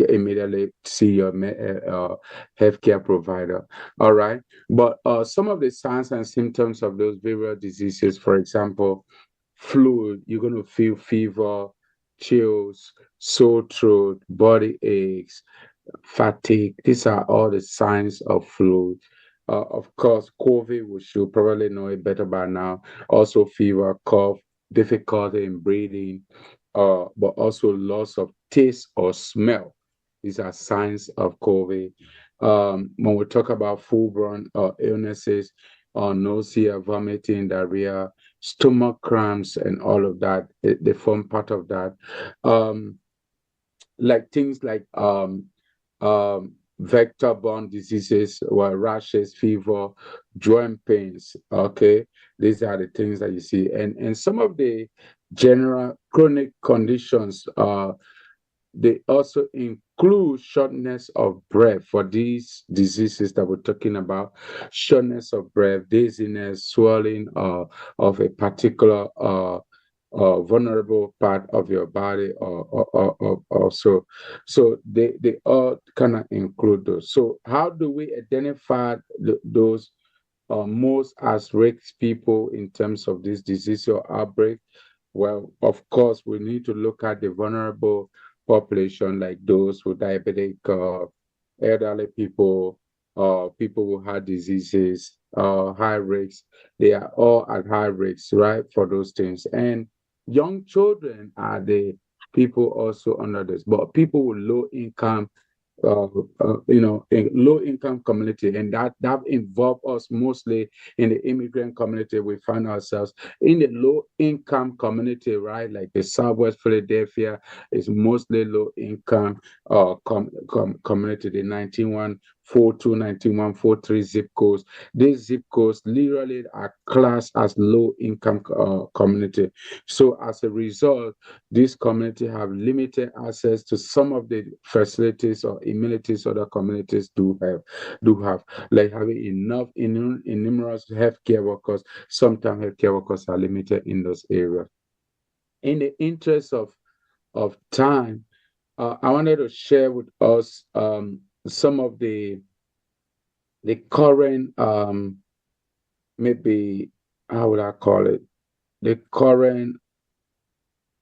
immediately see your healthcare provider. All right. But some of the signs and symptoms of those viral diseases, for example, flu, you're going to feel fever, chills, sore throat, body aches, fatigue. These are all the signs of flu. Of course, COVID, we should probably know it better by now. Also, fever, cough, difficulty in breathing, but also loss of taste or smell. These are signs of COVID. When we talk about foodborne illnesses, nausea, vomiting, diarrhea, stomach cramps, and all of that, they form part of that. Um, like things like vector-borne diseases, or rashes, fever, joint pains. Okay, these are the things that you see, and some of the general chronic conditions. They also include shortness of breath for these diseases that we're talking about. Shortness of breath, dizziness, swelling of a particular vulnerable part of your body, or so. So they all kind of include those. So how do we identify those most at risk people in terms of this disease or outbreak? Well, of course, we need to look at the vulnerable population, like those with diabetic, elderly people, people who had diseases, high risk. They are all at high risk, right, for those things. And young children are the people also under this, but people with low income, in low income community, and that involve us mostly in the immigrant community. We find ourselves in the low income community, right? Like the Southwest Philadelphia is mostly low income community. The 19142, 19143 zip codes. These zip codes literally are classed as low income community. So as a result, this community have limited access to some of the facilities or amenities other communities do have, like having enough numerous healthcare workers. Sometimes healthcare workers are limited in those areas. In the interest of time, I wanted to share with us some of the current, maybe, how would I call it, the current,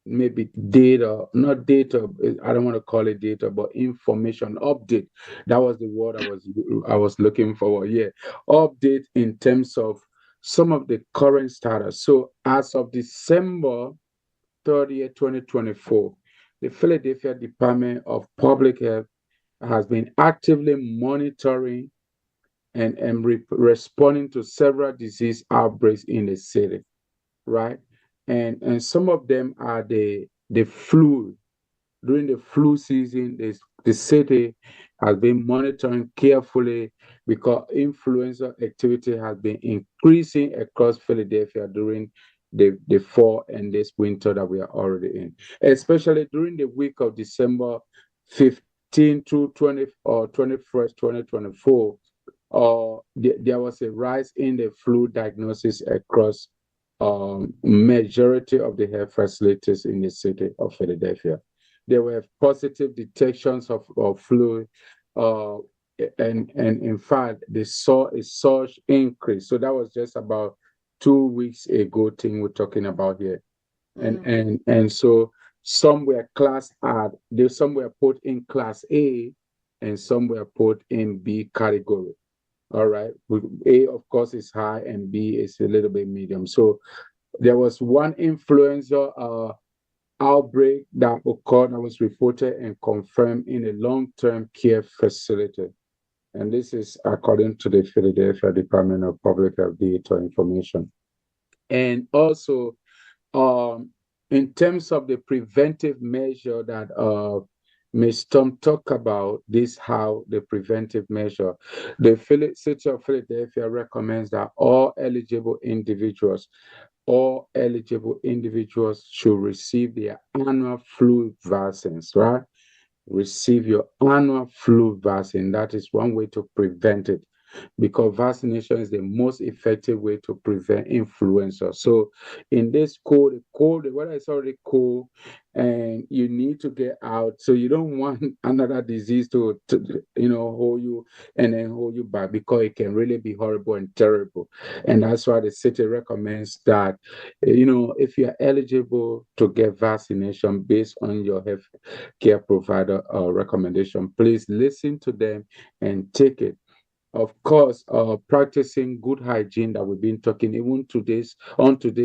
maybe data, not data, I don't want to call it data, but information update. That was the word I was looking for. Yeah, update in terms of some of the current status. So as of December 30th, 2024, the Philadelphia Department of Public Health has been actively monitoring and responding to several disease outbreaks in the city, right? And some of them are the flu. During the flu season, the city has been monitoring carefully because influenza activity has been increasing across Philadelphia during the fall and this winter that we are already in, especially during the week of December 15 to 20 or 21st, 2024. There was a rise in the flu diagnosis across majority of the health facilities in the city of Philadelphia. There were positive detections of flu, uh, and in fact, they saw a surge increase. So that was just about 2 weeks ago thing we're talking about here. And so some were class R, some were put in class A, and some were put in B category. All right. A, of course, is high, and B is a little bit medium. So there was one influenza outbreak that occurred that was reported and confirmed in a long-term care facility. And this is according to the Philadelphia Department of Public Health data information. And also, in terms of the preventive measure that Ms. Tom talked about, this how the preventive measure. The City of Philadelphia recommends that all eligible individuals should receive their annual flu vaccines, right? Receive your annual flu vaccine. That is one way to prevent it, because vaccination is the most effective way to prevent influenza. So in this cold, the weather is already cold, and you need to get out. So you don't want another disease to hold you and then hold you back, because it can really be horrible and terrible. And that's why the city recommends that, if you're eligible to get vaccination based on your health care provider recommendation, please listen to them and take it. Of course, practicing good hygiene that we've been talking, even today's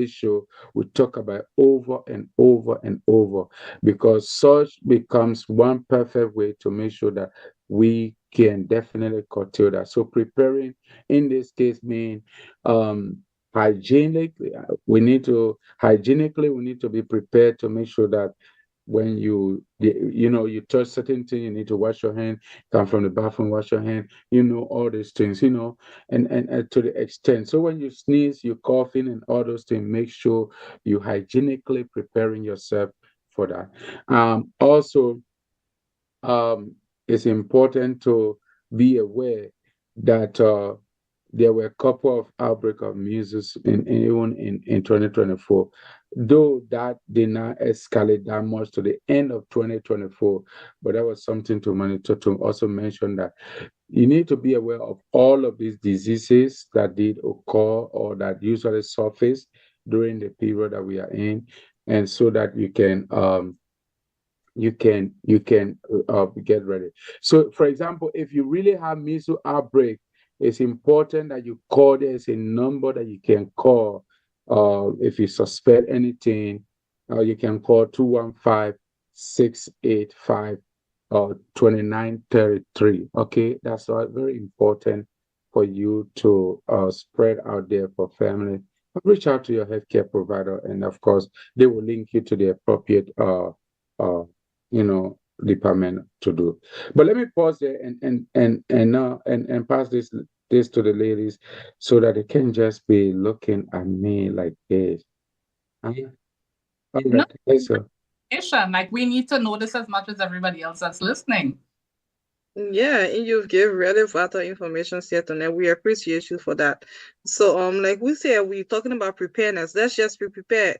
show, we talk about over and over and over, because such becomes one perfect way to make sure that we can definitely curtail that. So preparing in this case mean hygienically, we need to be prepared to make sure that when you touch certain things, you need to wash your hand. Come from the bathroom, wash your hand. All these things. And to the extent. So when you sneeze, you coughing, and all those things, make sure you hygienically preparing yourself for that. Also, it's important to be aware that there were a couple of outbreak of measles even in 2024, though that did not escalate that much to the end of 2024. But that was something to monitor. To also mention that you need to be aware of all of these diseases that did occur or that usually surface during the period that we are in, and so that you can get ready. So, for example, if you really have measles outbreak, it's important that you call. There's a number that you can call if you suspect anything. You can call 215-685 or 2933. Okay, that's very important for you to spread out there for family. Reach out to your healthcare provider, and of course, they will link you to the appropriate department to do. But let me pause there and pass this to the ladies, so that they can just be looking at me like this. All No, right, yes, sir. information. Like we need to know this as much as everybody else that's listening. Yeah, and you've gave really vital information here tonight. We appreciate you for that. So, like we said, we're talking about preparedness. Let's just be prepared.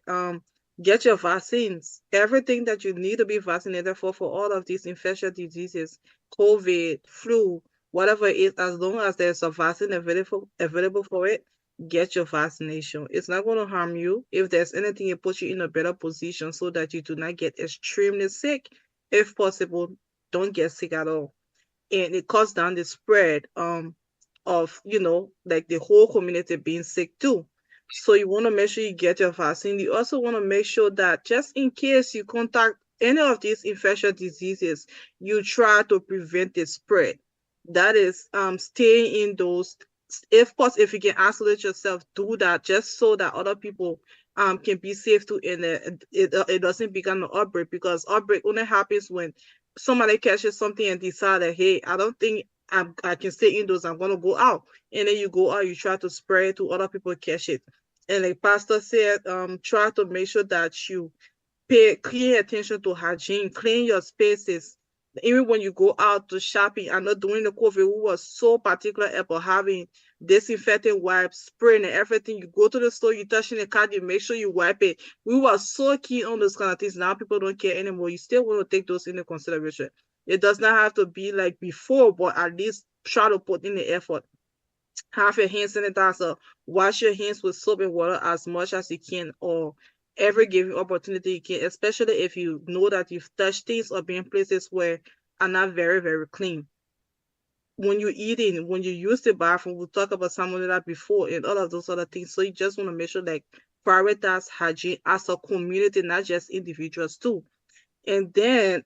Get your vaccines. Everything that you need to be vaccinated for all of these infectious diseases, COVID, flu, whatever it is, as long as there's a vaccine available for it, get your vaccination. It's not going to harm you. If there's anything, it puts you in a better position so that you do not get extremely sick. If possible, don't get sick at all, and it cuts down the spread of like the whole community being sick too. So you want to make sure you get your vaccine. You also want to make sure that just in case you contact any of these infectious diseases, you try to prevent the spread. That is staying indoors. If possible, if you can isolate yourself, do that, just so that other people can be safe too, and it doesn't become an outbreak, because outbreak only happens when somebody catches something and decided, hey, I don't think I can stay indoors, I'm gonna go out. And then you go out, you try to spread it to other people, catch it. And like Pastor said, try to make sure that you pay attention to hygiene, clean your spaces. Even when you go out to shopping, I know during the COVID, we were so particular about having disinfecting wipes, spraying and everything. You go to the store, you touch in the card, you make sure you wipe it. We were so keen on those kind of things. Now people don't care anymore. You still want to take those into consideration. It does not have to be like before, but at least try to put in the effort. Have your hand sanitizer, wash your hands with soap and water as much as you can, or every given opportunity you can, especially if you know that you've touched things or been in places where are not very, very clean. When you're eating, when you use the bathroom, we'll talk about some of that before, and all of those other things. So you just want to make sure like prioritize hygiene as a community, not just individuals too. And then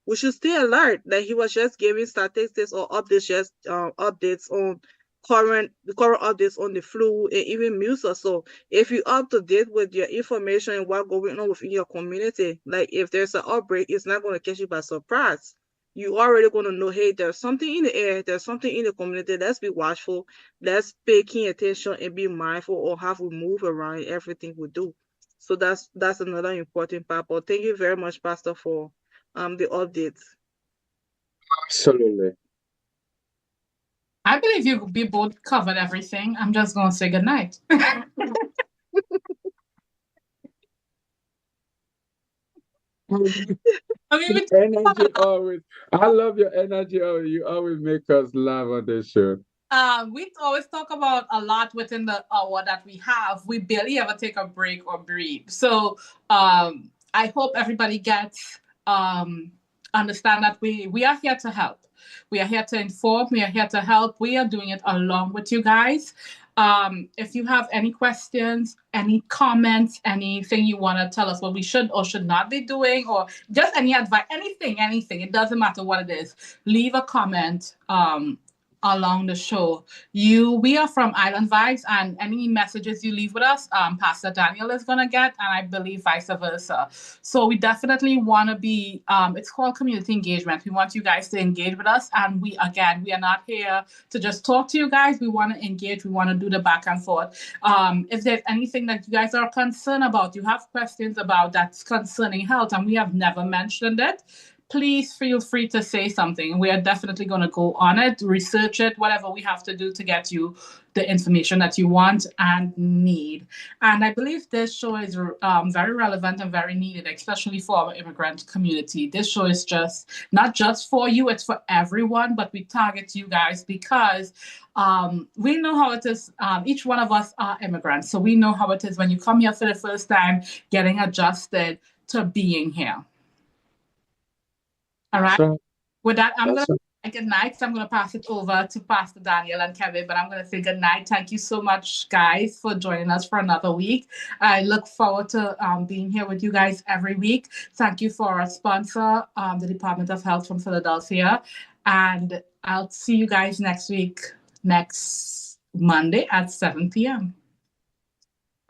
we should stay alert. Like he was just giving statistics or updates, just updates on current updates on the flu and even measles. So if you're up to date with your information and what's going on within your community, like if there's an outbreak, it's not going to catch you by surprise. You already going to know, hey, there's something in the air, there's something in the community. Let's be watchful. Let's pay keen attention and be mindful of how we move around everything we do. So that's another important part. But thank you very much, Pastor, for the updates. Absolutely. I believe we both covered everything. I'm just going to say good night. Energy always. I love your energy. You always make us laugh on this show. We always talk about a lot within the hour that we have. We barely ever take a break or breathe. So I hope everybody gets understand that we are here to help. We are here to inform. We are here to help. We are doing it along with you guys. If you have any questions, any comments, anything you want to tell us what we should or should not be doing, or just any advice, anything, it doesn't matter what it is. Leave a comment along the show. We are from Island Vibes, and any messages you leave with us, Pastor Daniel is gonna get, and I believe vice versa. So we definitely want to be. It's called community engagement. We want you guys to engage with us, and we are not here to just talk to you guys. We want to engage. We want to do the back and forth. If there's anything that you guys are concerned about, you have questions about that's concerning health, and we have never mentioned it, please feel free to say something. We are definitely going to go on it, research it, whatever we have to do to get you the information that you want and need. And I believe this show is very relevant and very needed, especially for our immigrant community. This show is not just for you, it's for everyone, but we target you guys because we know how it is. Each one of us are immigrants, so we know how it is when you come here for the first time, getting adjusted to being here. All right. So, with that, I'm going to say good night. So I'm going to pass it over to Pastor Daniel and Kevin, but I'm going to say good night. Thank you so much, guys, for joining us for another week. I look forward to being here with you guys every week. Thank you for our sponsor, the Department of Health from Philadelphia. And I'll see you guys next week, next Monday at 7 p.m.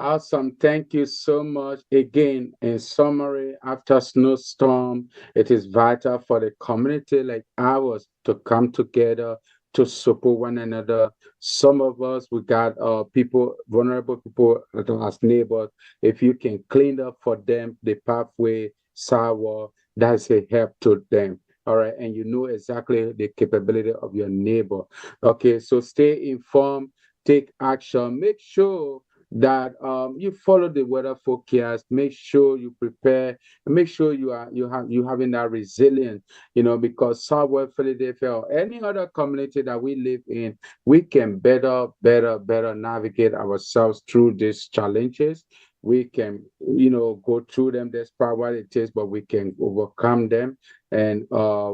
Awesome. Thank you so much. Again, in summary, after snowstorm, it is vital for the community like ours to come together to support one another. Some of us, we got people, vulnerable people as neighbors. If you can clean up for them the pathway, sidewalk, that's a help to them. All right. And you know exactly the capability of your neighbor. Okay. So stay informed, take action, make sure that you follow the weather forecast, make sure you prepare, and make sure you having that resilience, because Southwest Philadelphia or any other community that we live in, we can better navigate ourselves through these challenges. We can, go through them despite what it is, but we can overcome them, and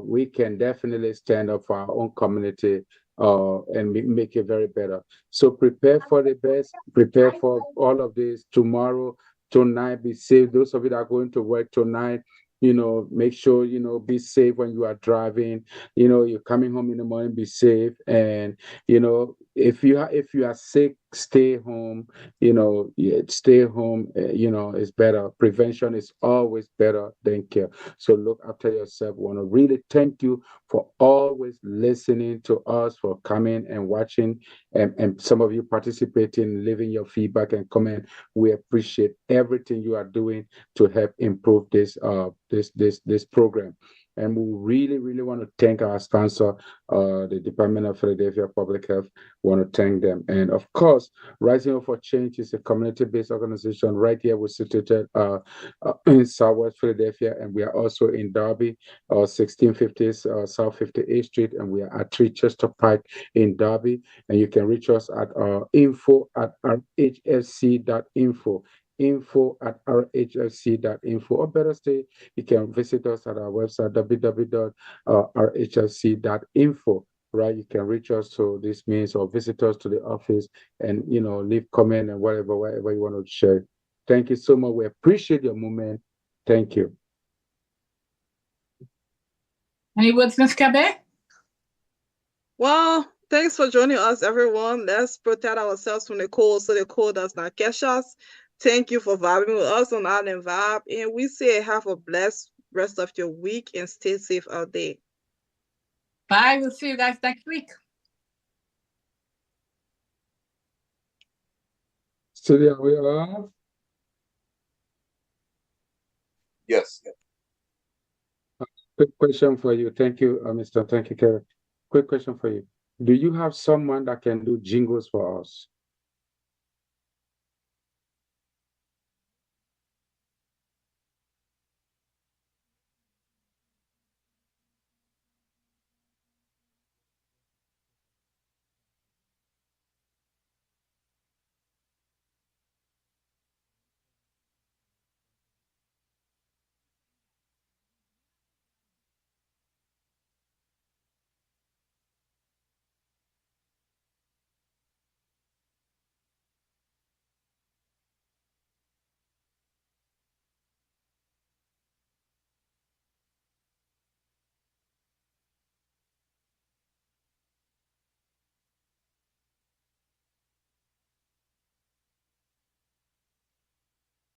we can definitely stand up for our own community and make it very better. So prepare for the best, prepare for all of this tomorrow, tonight, be safe. Those of you that are going to work tonight, make sure, be safe when you are driving, you're coming home in the morning, be safe. And, if you are sick, stay home, stay home, it's better. Prevention is always better than care. So look after yourself. I want to really thank you for always listening to us, for coming and watching, and some of you participating, leaving your feedback and comment. We appreciate everything you are doing to help improve this program. And we really, really want to thank our sponsor, the Department of Philadelphia Public Health. We want to thank them. And of course, Rising Up for Change is a community-based organization right here. We're situated in Southwest Philadelphia, and we are also in Derby, 1650 South 58th Street, and we are at 3 Chester Pike in Derby. And you can reach us at info@rhfc.info. info@rhfc.info, or better still, you can visit us at our website www.rhfc.info. Right, you can reach us through this means, or visit us to the office and leave comment and whatever you want to share. Thank you so much. We appreciate your moment. Thank you. Any words, Ms. Kabe? Well, Thanks for joining us, everyone. Let's protect ourselves from the cold so the cold does not catch us. Thank you for vibing with us on Island Vibe. And we say have a blessed rest of your week and stay safe out there. Bye. We'll see you guys next week. Studio, we are. Yes. Quick question for you. Thank you, Mr. Thank you, Kevin. Quick question for you. Do you have someone that can do jingles for us?